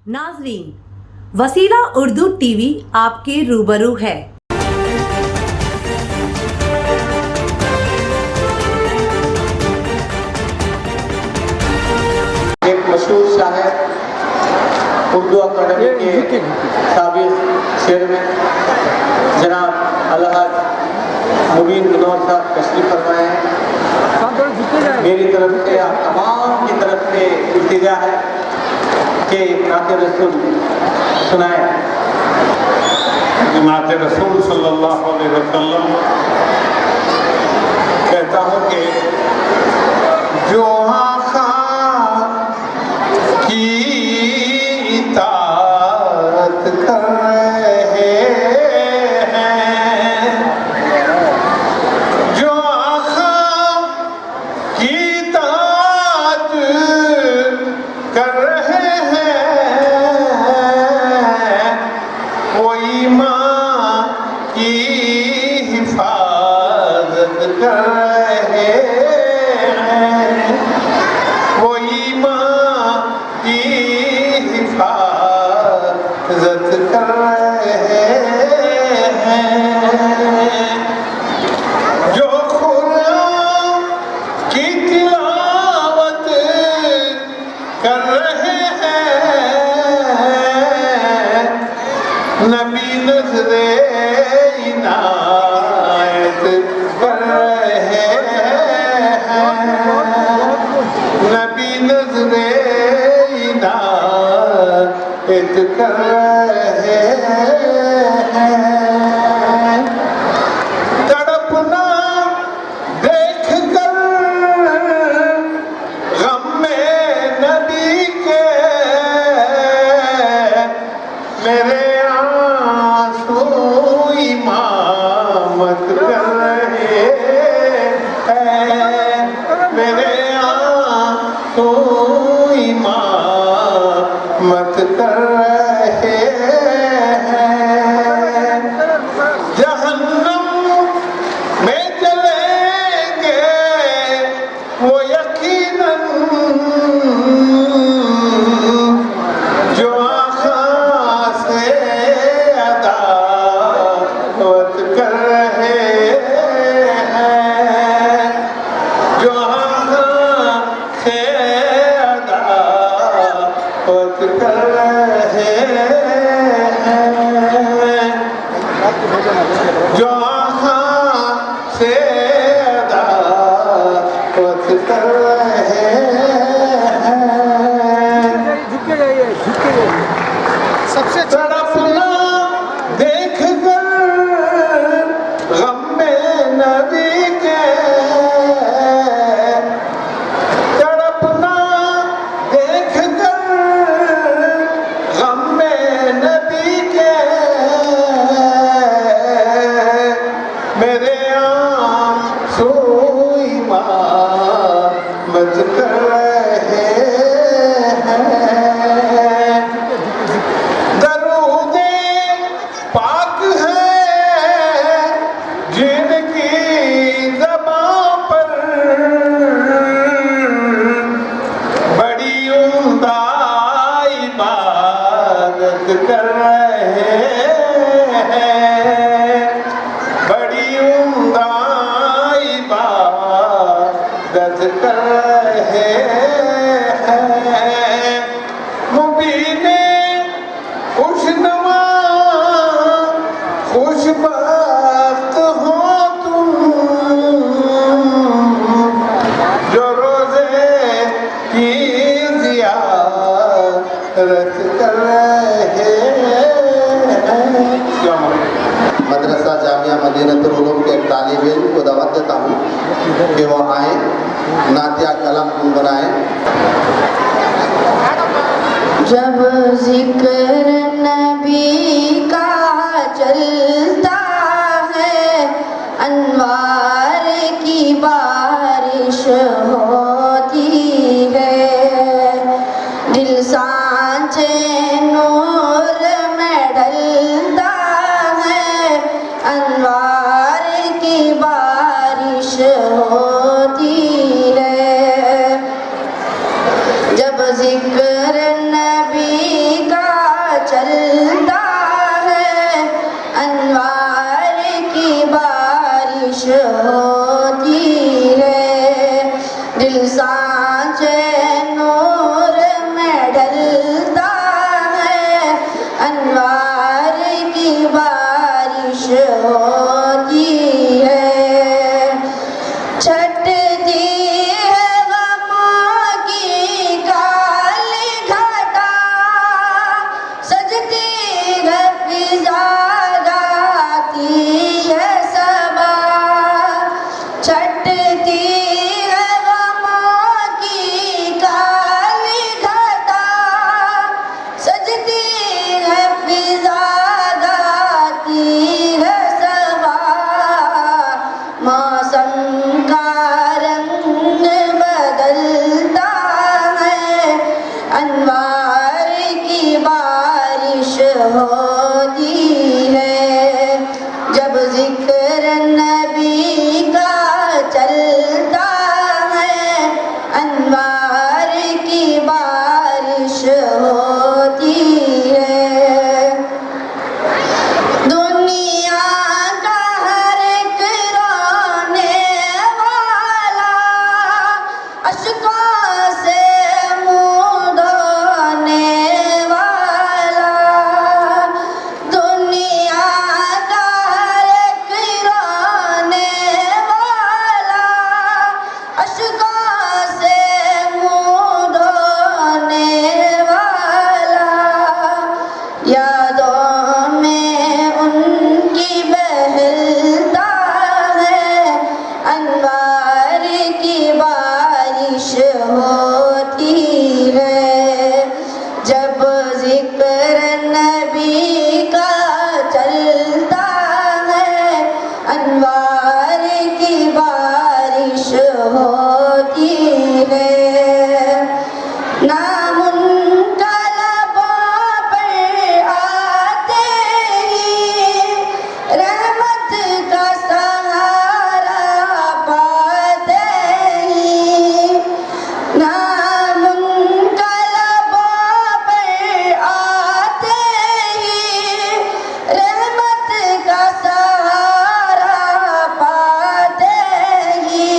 नाजरीन, वसीला उर्दू टीवी आपके रूबरू है। एक मशहूर शायर उर्दू अकादमी के साबिक़ चेयरमैन जनाब अलहाज मुबीन गनौर साहब तशरीफ फरमाए हैं। मेरी तरफ से आप तमाम की तरफ से इल्तिजा है कि नाते रसूल सुनाए। नाते रसूल सल्लल्लाहु अलैहि वसल्लम कहता हूँ कि जो आखा की इताअत कर रहे हैं, जो आखा की इताअत कर रहे हैं, वो ईमान की हिफाजत कर रहे हैं, वो ईमान की हिफाजत कर रहे हैं, जो कुरान की तिलावत कर रहे हैं, नबी नज़रे इनायत कर रहे हैं, नबी नज़रे इनायत कर रहे हैं। तड़पना देख कर गम में नबी के मेरे आंसू इमामत कर रहे हैं, मेरे आंसू इमामत कर रहे हैं। जहन्नम में चलेंगे वो यकीनन, जो आखा से अदावत कर रहे हैं, जो आखा से अदावत कर रहे हैं, जो आखा से अदावत कर रहे हैं। सबसे तड़पना देख कर गम में नबी के, तड़पना देख कर गम में नबी के मेरे आंसू इमामत कर रहे हैं। दरूदे पाक है जिनकी ज़बां पर, बड़ी उम्दा इबादत कर रहे हैं, बड़ी उम्दा इबादत कर रहे हैं। मुबीने खुशनुमा खुशबख्त हो तुम, जो रोज़े की ज़ियारत कर रहे हैं। मदरसा जामिया मदीनतुल उलूम के तालिब इल्म को दावत देता हूँ कि वो आए, नातिया कलम गुनगुनाएं। जब जिक्र नबी का चलता है, अनवार की बारिश होती है, दिल सांचे नूर में ढलता है, अनवार की बारिश होती है। जब जिक्र नबी का चलता है, अनवार की बारिश होती है, दिल सांचे नूर में ढलता है, अनवार की बारिश होती है। छटती है गमों की काली घटा, सजती है फिजा, गाती है सबा। छटती है गमों की काली घटा, सजती है फिजा, गाती है सबा। मौसम का रंग बदलता है, अनवार की बारिश होती है, जब जिक्र नबी का चलता है, अनवार की बारिश होती है। दुनिया का हर एक रोने वाला, अश्कों से मुँह धोने वाला। दुनिया का हर एक रोने वाला, अश्कों से मुँह धोने वाला। यादों में उनकी बहलता है, अनवार की बारिश होती है, जब जिक्र नबी का चलता है, अनवार की बारिश होती है। नाम उनका लबों पर आते ही, रहमत का सहारा पाते ही। नाम उनका लबों पर आते ही, रहमत का सहारा पाते ही।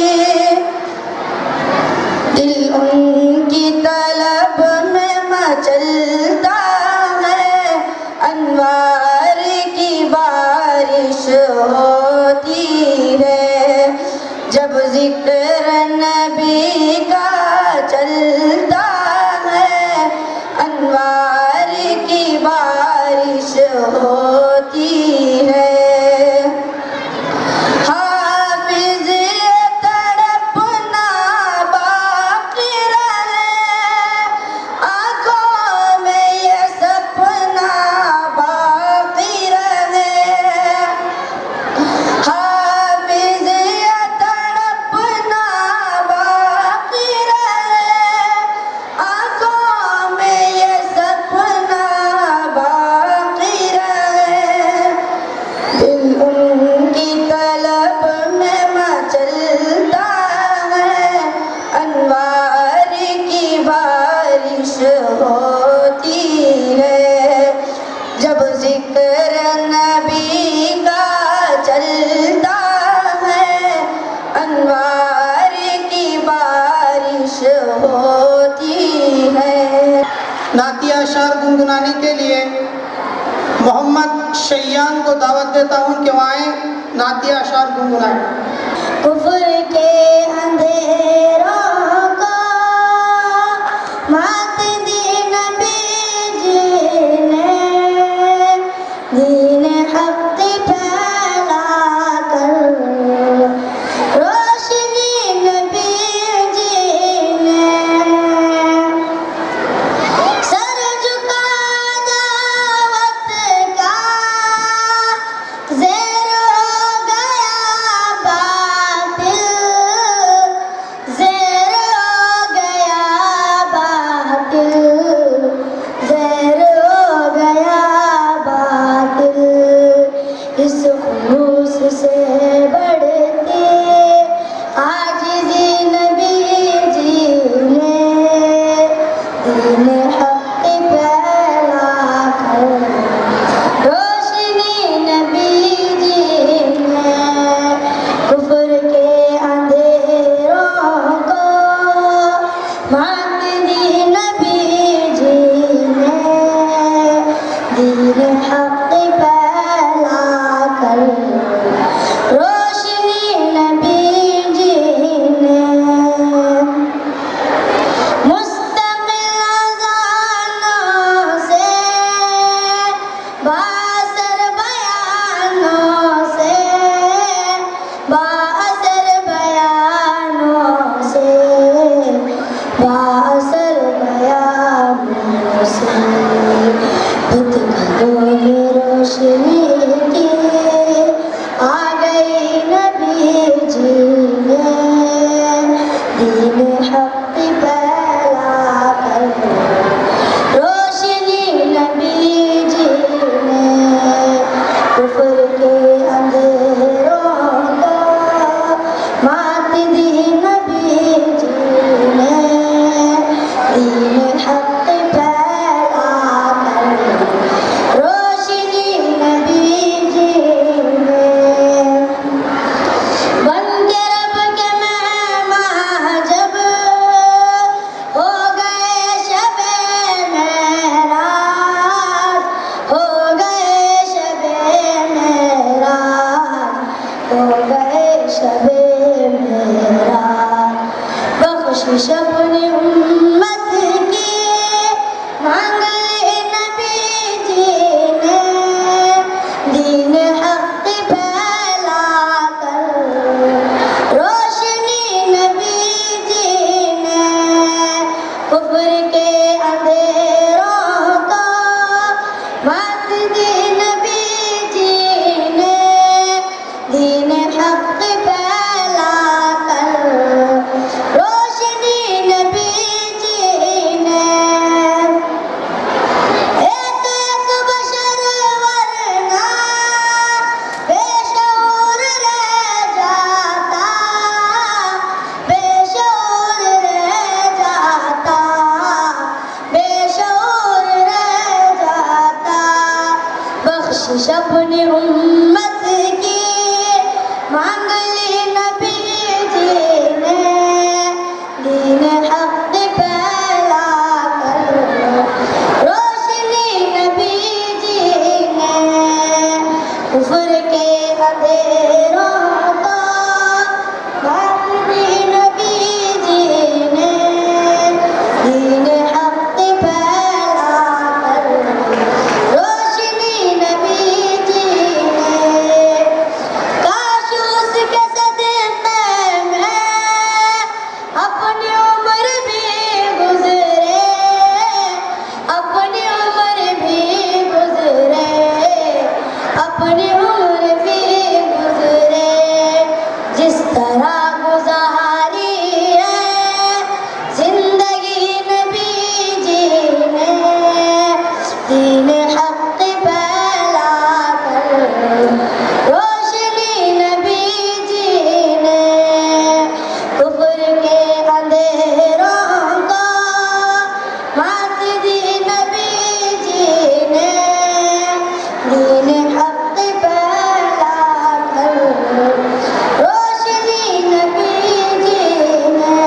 दिल उनकी तलब में मचलता है, अनवार की बारिश होती है, जब जिक्र नबी का चलता है, अनवार की बारिश होती है। हाफिज ये तड़पना बाकी रहे, आँखों में ये सपना बाकी रहे। हाफिज ये तड़पना बाकी रहे, आँखों में ये सपना बाकी रहे। दिल उनकी तलब में मचलता है, अनवार की बारिश होती है, जब जिक्र नबी का चलता है, अनवार की बारिश होती है। नातिया शार गुनगुनाने के लिए मोहम्मद शैयान को दावत देता हूँ कि वो आए, नातिया शार गुनगुनाएं। कुफ्र के अंधेरों को मात दी नबी जी ने, दीन हक फैला कर रोशनी नबी जी ने। सर झुका दावत का, ज़ेर हो गया बातिल, ज़ेर हो गया बातिल। बख्शिश अपनी उम्मत की मांग ली नबी जी ने, दीन हक फैला कर रोशनी नबी जी ने, कुफ्र के अंधेरों को भाग दी नबी जी ने, दीन हक फैला कर रोशनी नबी जी ने। काश उसके सदक़े में अपनी उम्र भी गुजरे, अपनी उम्र भी गुजरे, अपनी उम्र भी गुजरे, जिस तरह गुजारी है जिंदगी नबी जी ने, दीन हक फैला कर रोशनी नबी जी ने, कुफ्र के अंधेरों को मात दी नबी जी ने, दीन हक फैला कर रोशनी नबी जी ने।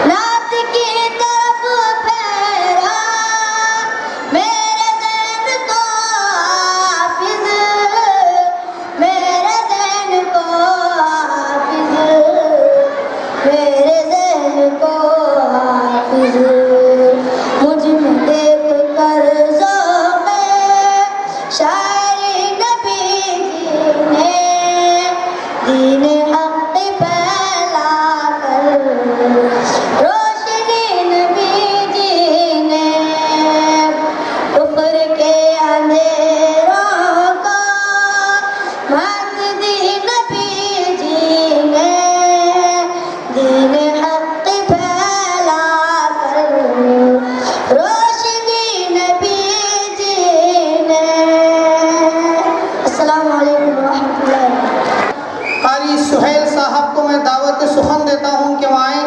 नात की तरफ फेरा मेरे ज़हन को हाफ़िज़, मेरे ज़हन को हाफ़िज़, मेरे ज़हन को हाफ़िज़, मुझ में देख कर ज़ौक़े शायरी नबी जी ने, दीन हक फैला कर रोशनी नबी जी ने, कुफ्र के अंधेरों को मात दी नबी जी ने, दीन हक फैला कर रोशनी नबी जी ने। अस्सलामु अलैकुम रहमतुल्लाहि। कारी सुहेल साहब को मैं दावत सुखन देता हूँ कि वहाँ आए,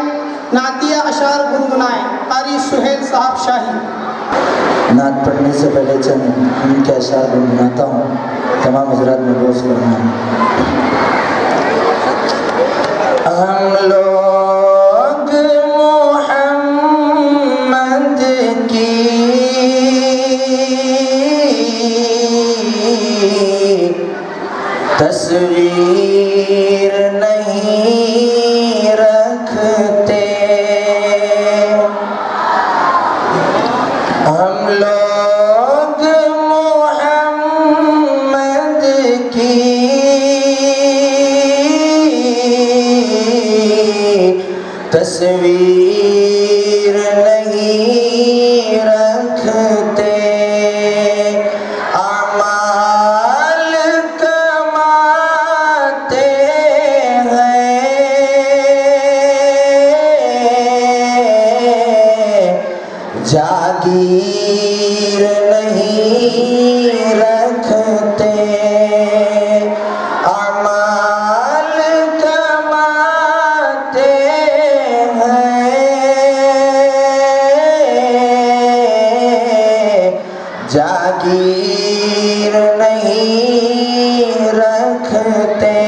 नातिया अशार गुनगुनाएं। कारी सुहेल साहब शाही। नात पढ़ने से पहले चंद उनके अशार गुनगुनाता हूँ, तमाम हजरात में रोज़ करना। हम लोग मोहम्मद की तस्वीर नहीं रखते, हम लोग मोहम्मद की तस्वीर नहीं रखते, अमाल कमाते हैं, जागीर नहीं रखते, अमाल कमाते हैं, जागीर नहीं रखते।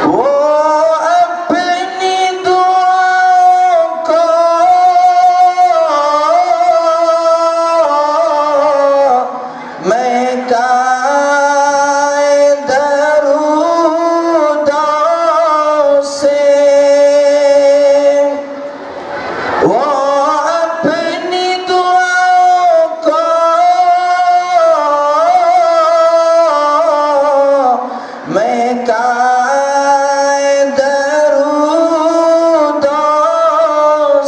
वो अपनी दुआओं को महकाए दरूदों से, वो अपनी दुआओं को महकाए दरूदों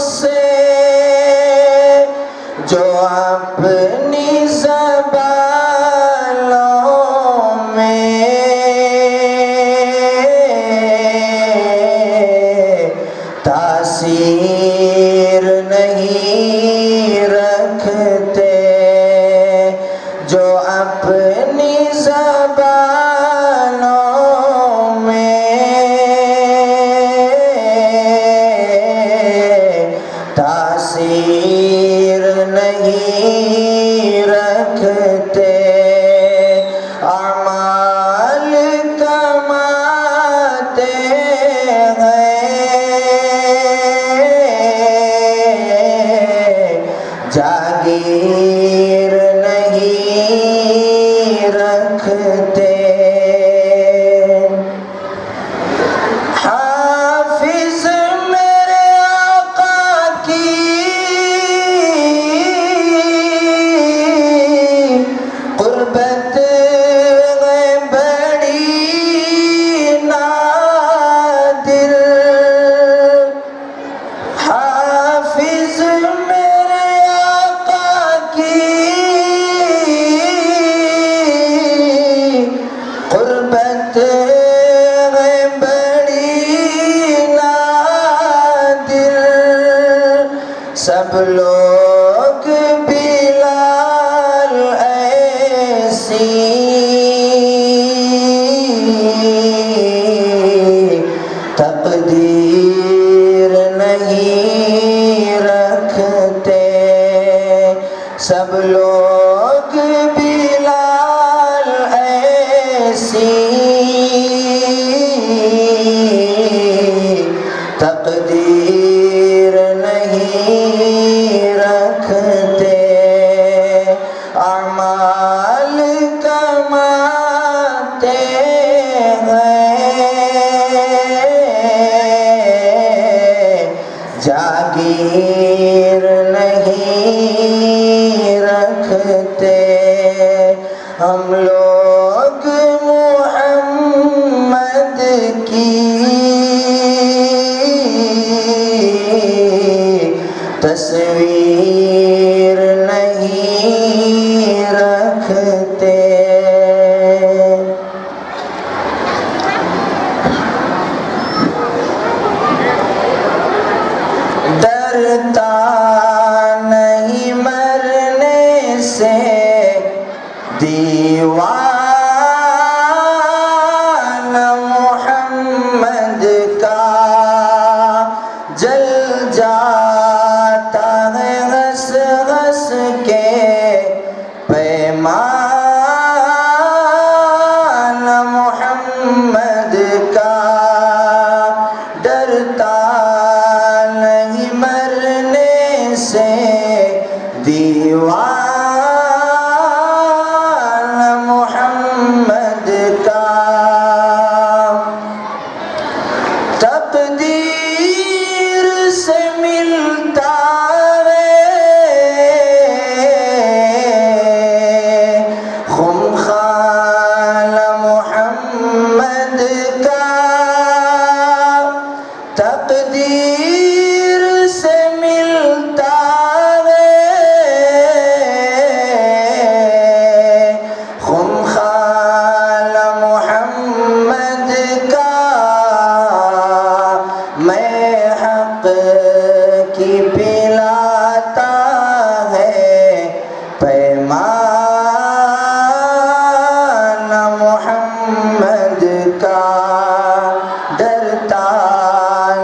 से, जो अपनी ज़बानों में तासीर नहीं रखते, जो अपनी ज़बानों में तासीर नहीं जागीर नहीं रखते। हाफिज मेरे आका की कुर्बत बड़ी नादिर। हाफिज मेरे आका की कुर्बत बड़ी नादिर। सब लोग बिलाल ऐसी तकदीर नहीं रखते। सब लोग बिलाल ऐसी तकदीर नहीं रखते। अमाल कमाते हैं, जागीर नहीं रखते। हम लोग मोहम्मद की तस्वीर नहीं रखते। डरता नहीं मरने से दीवाना मोहम्मद का। जल जाता है हंस हंस के पैमाना मोहम्मद का। डरता नहीं मरने से दीवाना मोहम्मद का। तकदीर से मिलता है खुमखाना मोहम्मद का। तकदीर से मिलता है खुमखाना मोहम्मद का। मैं हक की पिलाता है पैमाना मोहम्मद का। डरता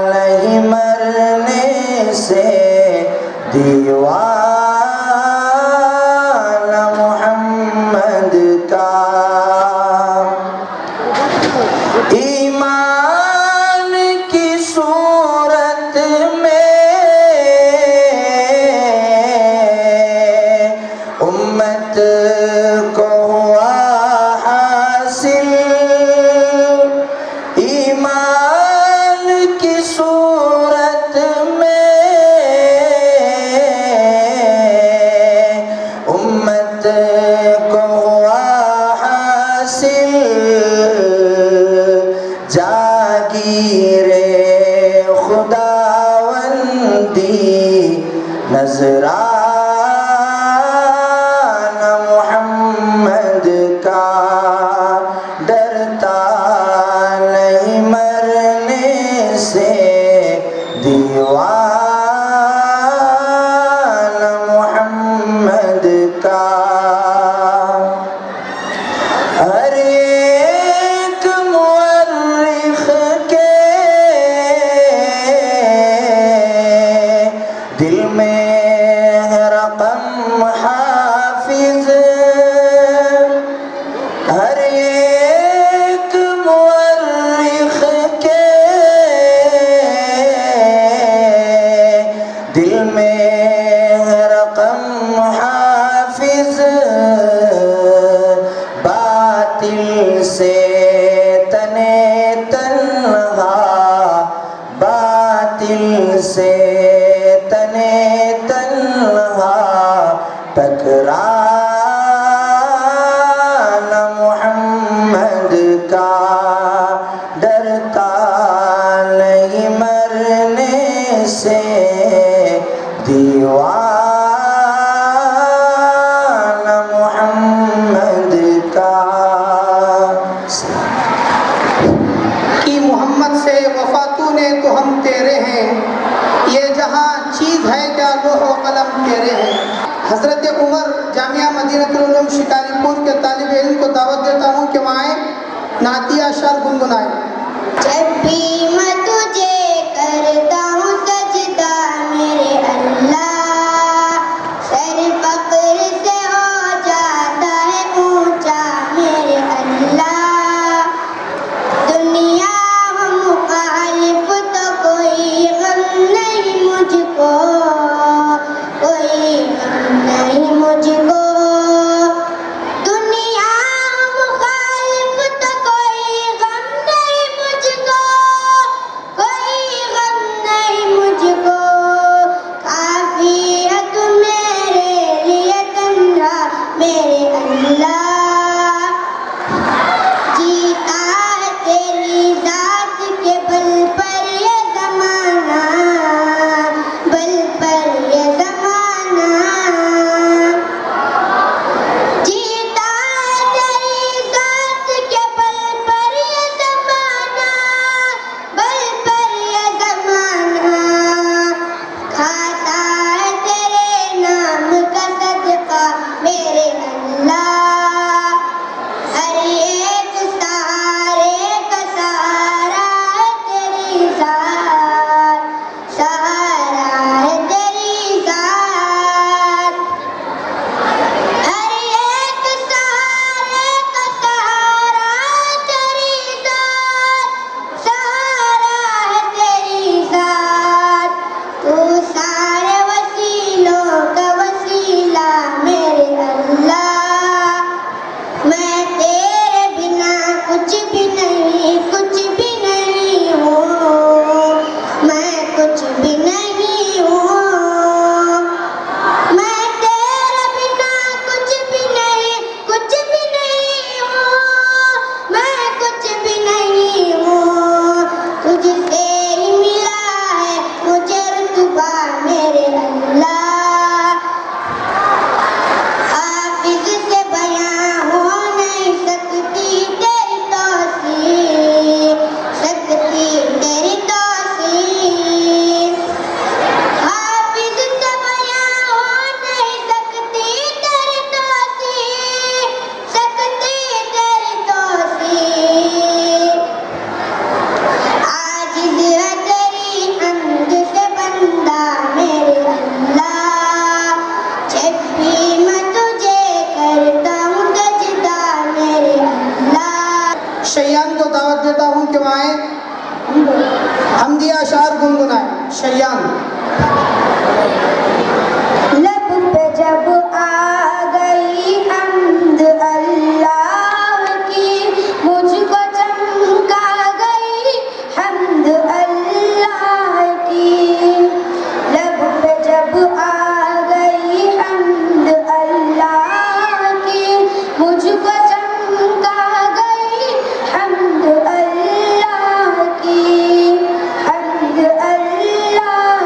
नहीं मरने से दीवाना मोहम्मद का। ईमान की सूरत में उम्मत को हुआ हासिल। ईमान की सूरत में उम्मत को हुआ हासिल। जागीरे खुदावंदी नजराना मोहम्मद का। डरता नहीं मरने से दीवाना मोहम्मद का। हर एक मुअर्रिख के दिल में है रकम हाफिज। हर एक मुअर्रिख के दिल में है रकम टकरा न मोहम्मद का, डरता नहीं मरने से दीवाना मोहम्मद का। कि मोहम्मद से वफा तूने तो हम तेरे हैं, ये जहाँ चीज़ है क्या लोहो कलम तेरे हैं। हज़रत उमर जामिया मदीनतुल उलूम शिकारीपुर के तालिब इल्म को दावत देता हूँ कि वहाँ आए, नातिया अशआर गुनगुनाए। जब भी मैं तुझे करता हूँ सजदा मेरे अल्लाह, सर फक्र से हो जाता है ऊंचा मेरे अल्लाह। दुनिया हो मुखालिफ तो कोई गम नहीं मुझको, कोई गम नहीं मुझको। दुनिया हो मुखालिफ तो कोई गम नहीं मुझको, कोई गम नहीं मुझको। काफी है तू मेरे लिए तन्हा मेरे अल्लाह। जीता है तेरी जात के बल पर ये ज़माना, बल पर ये ज़माना। जीता है तेरी जात के बल पर ये ज़माना, बल पर ये ज़माना। खाता है तेरे नाम का सदका मेरे अल्लाह। हर एक सहारे का सहारा है तेरी ज़ात, सहारा है तेरी ज़ात। हर एक सहारे का सहारा है तेरी ज़ात, सहारा है तेरी ज़ात। तू सारे वसीलों का वसीला मेरे अल्लाह। मैं तेरे बिना कुछ भी नहीं, कुछ भी नहीं हूँ, मैं कुछ भी नहीं हूँ। मैं तेरे बिना कुछ भी नहीं, कुछ भी नहीं हूँ, मैं कुछ भी नहीं हूँ। तुझसे ही मिला है मुझे रुतबा मेरे अल्लाह। हाफिज से बयां हो नहीं सकती तेरी तौसीफ, सकती तेरी तौसीफ। हाफिज से बयां हो नहीं सकती तेरी तौसीफ, सकती तेरी तौसीफ। आजिज़ है तेरी हम्द से बंदा मेरे अल्लाह। जब भी मैं तुझे करता हूँ सजदा मेरे अल्लाह। शैयान को दावत देता हूँ कि वहाँ आए, हमदिया अशआर गुनगुनाए। शैयान। लब पे जब आ गई हम्द अल्लाह की, मुझको चमका गई हम्द अल्लाह की। लब पे जब आ गई हम्द अल्लाह की, मुझको चमका गई हम्द अल्लाह की, हम्द अल्लाह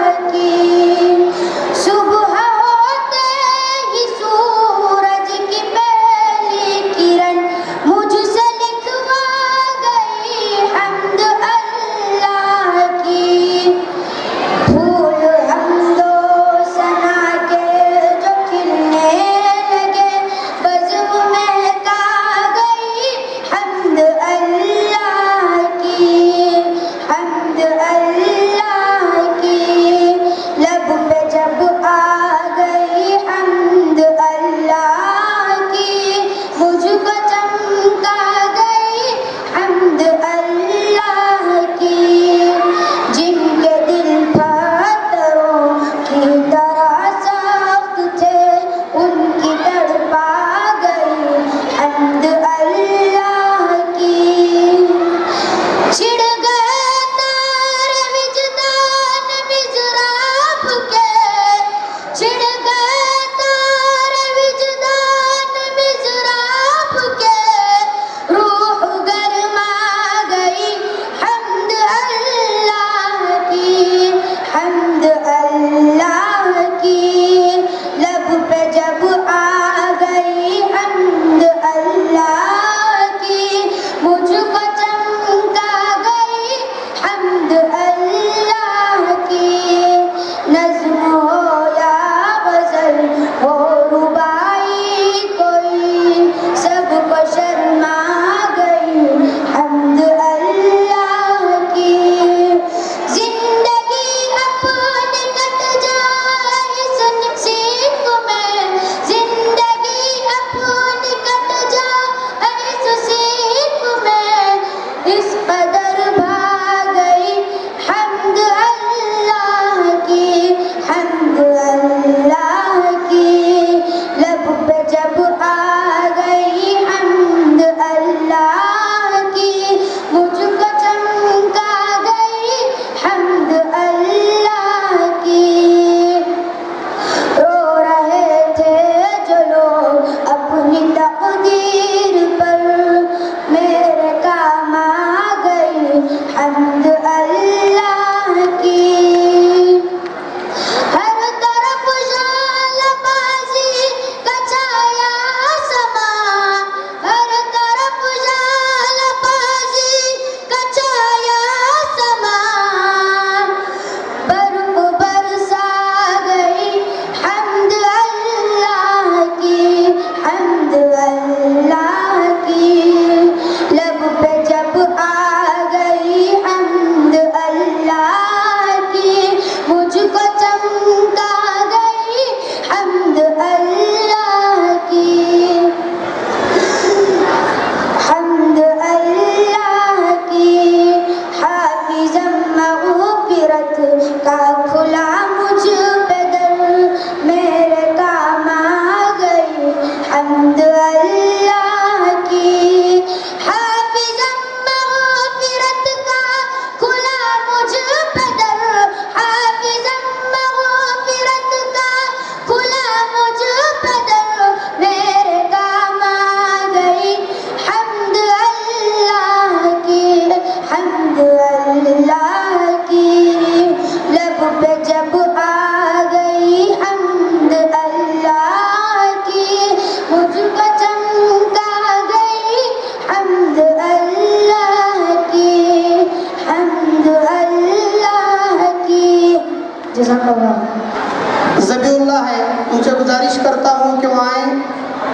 गुजारिश करता हूँ कि वो आएँ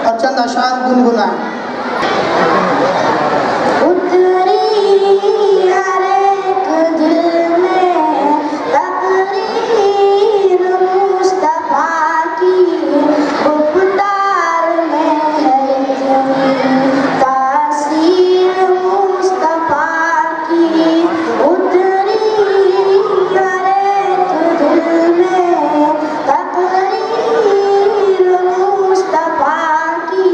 और चंद अशार गुनगुनाएं। उतरी हर एक दिल में तकरीर मुस्तफा की, गुफ्तार में है इतनी तासीर मुस्तफा की। उतरी हर एक दिल में तकरीर मुस्तफा की,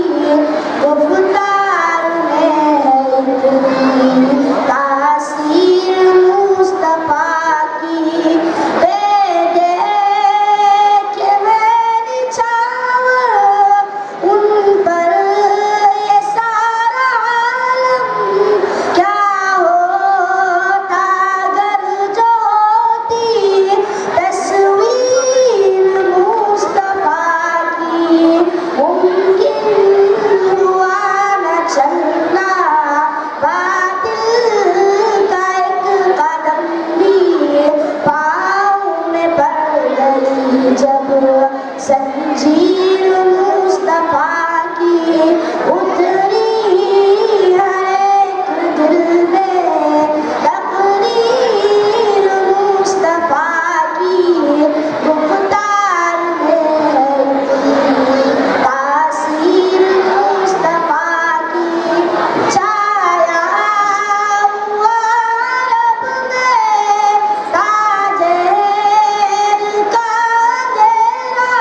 गुफ्तार में है इतनी तासीर मुस्तफा की। दे दे के मेरी छाँव उन पर ये सारा आलम, क्या होता अगर जो होती तस्वीर मुस्तफा की। मुमकिन हुआ न चलना बातिल का एक कदम भी, पाँव में पड़ गई जब जंजीर मुस्तफा की। उतरी हर एक दिल में तकरीर मुस्तफा की, गुफ्तार में है इतनी तासीर मुस्तफा की। छाया हुआ रब में ताजेर का अंधेरा,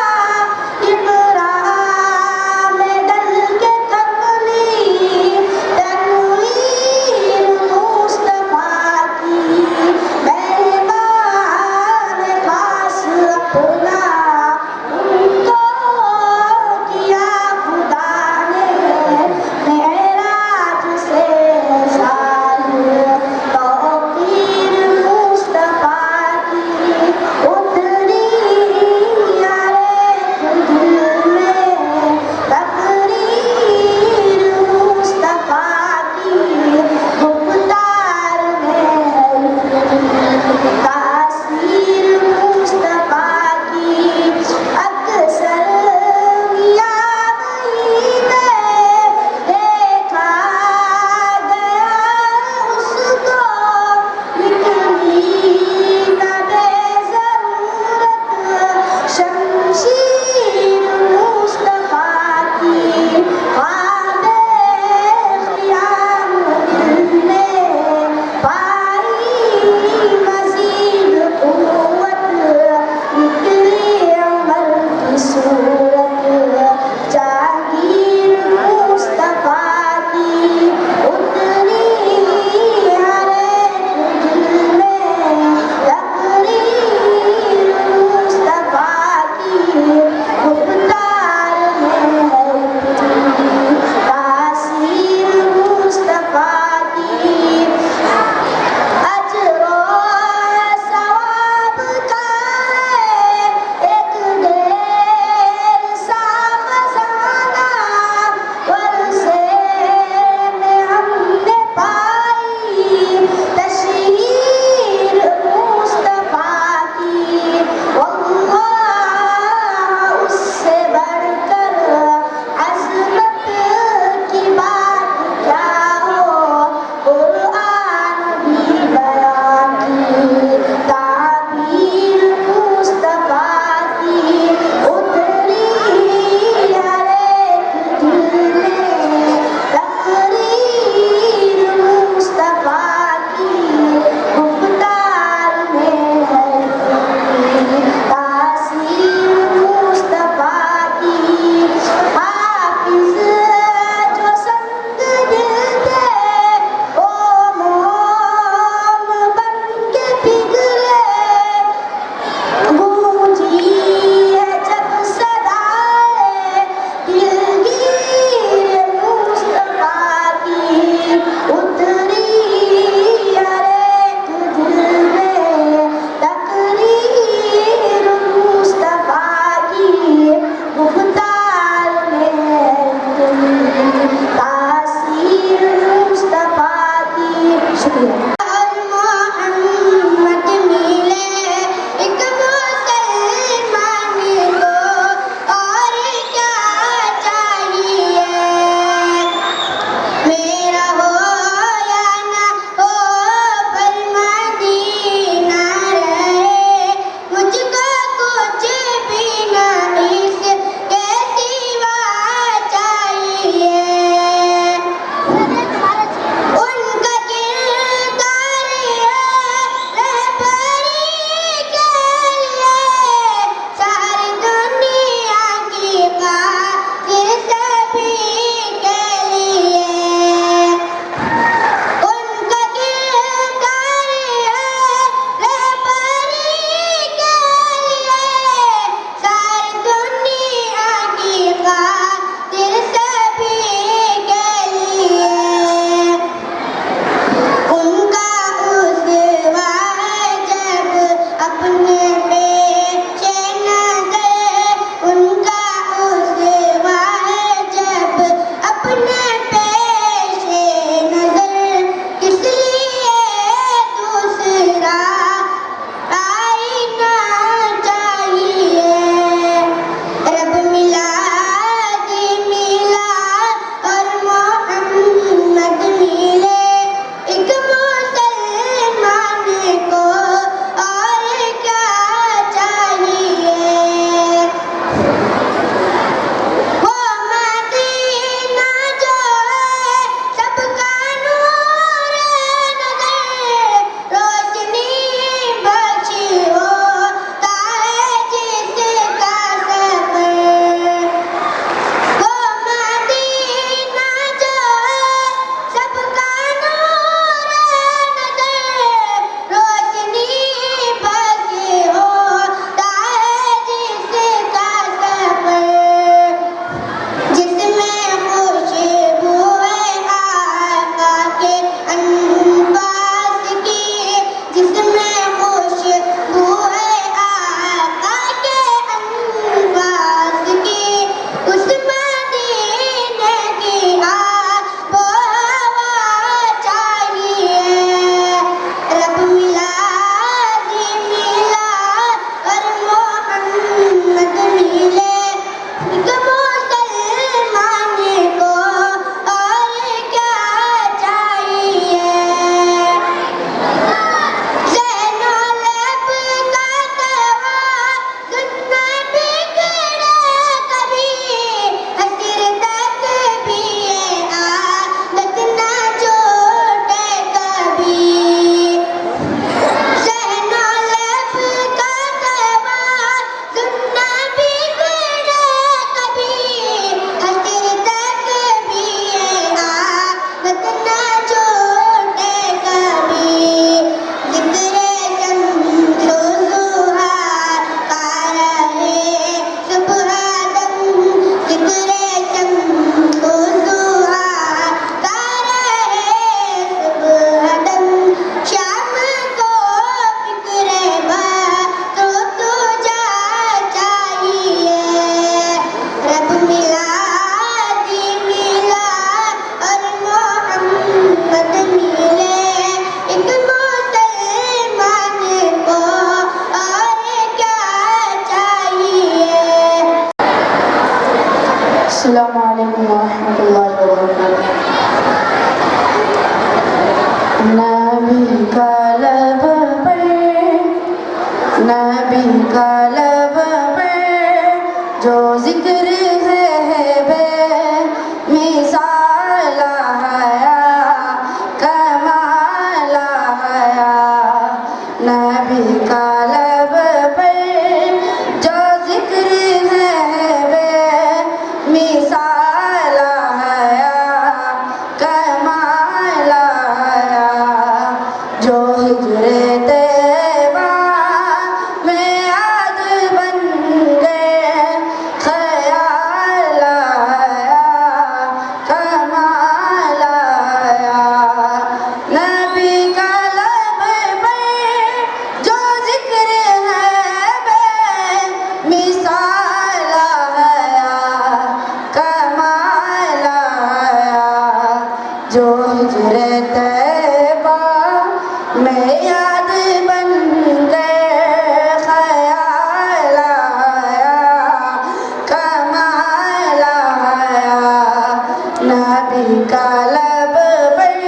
अस्सलामु अलैकुम वरहमतुल्लाहि वबरकातुह। नबी का लब पर, नबी का लब पर जो जिक्र है बे मिसाल हया कमाल हया। नबी का लब पर जो जिक्र है बे मिसाल हया कमाल हया। जो हिजरे तैबा में याद बन गए ख्याल आया कमाल आया। नबी का लब पर जो जिक्र है बे मिसाल आया कमाल आया। जो हिजरे तैबा में याद बन गए ख्याल आया कमाल आया। नबी का लब पर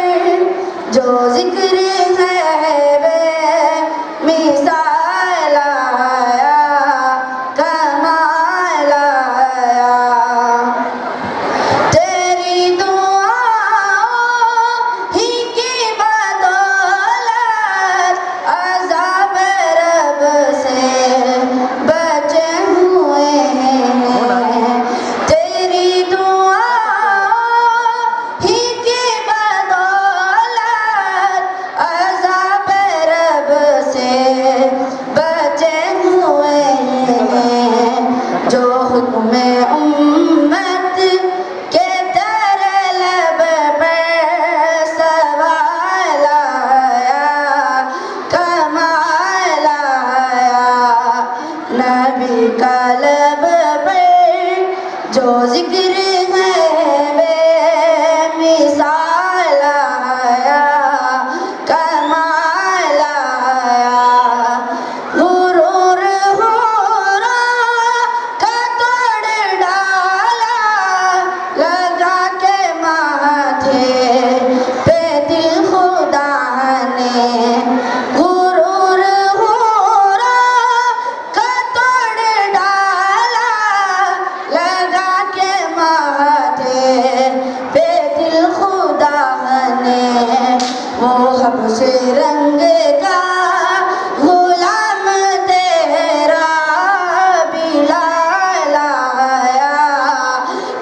जो जिक्र है बे मिसाल आया कमाल आया। तेरी दुआओं ही की बदौलत अज़ाब रब से बचे हुए हैं। तेरी दुआओं ही की बदौलत अज़ाब रब से बचे हुए हैं। जो हुक्म उम्मत के तेरे लब पर सवाल आया कमाल आया। नबी का लब पर जो जिक्र है बे मिसाल आया कमाल आया। गुरूर हुरा का तोड़ डाला लगा के माथे पे दिल खुदा ने। गुरूर हुरा का तोड़ डाला लगा के माथे पे दिल खुदा ने। वो हबशे रंग का गुलाम तेरा बिलाल आया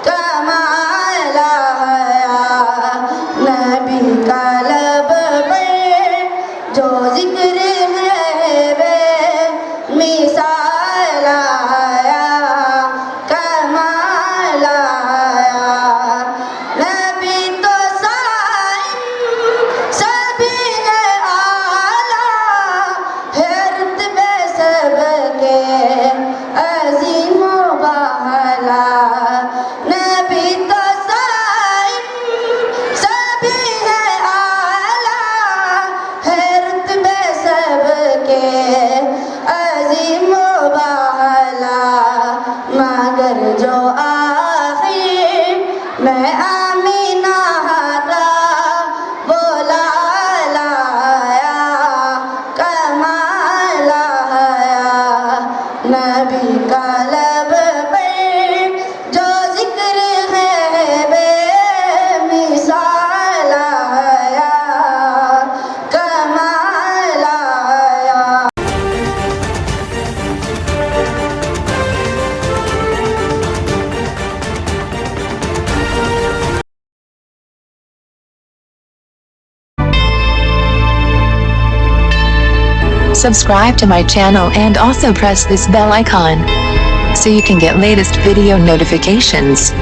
कमाल आया। नबी का लब पर जो जिक्र है बे मिसाल आया कमाल आया। नबी तो साइम सभी है आला है रुतबे सबके अजीम व बाला। नबी तो साइम सभी है आला है रुतबे सबके अजीम व बाला। मगर जो आखिर में आमीना था वो लाल आया कमाल आया। नबी का लब पर जो जिक्र है बे मिसाल आया कमाल आया। Subscribe to my channel and also press this bell icon so you can get latest video notifications.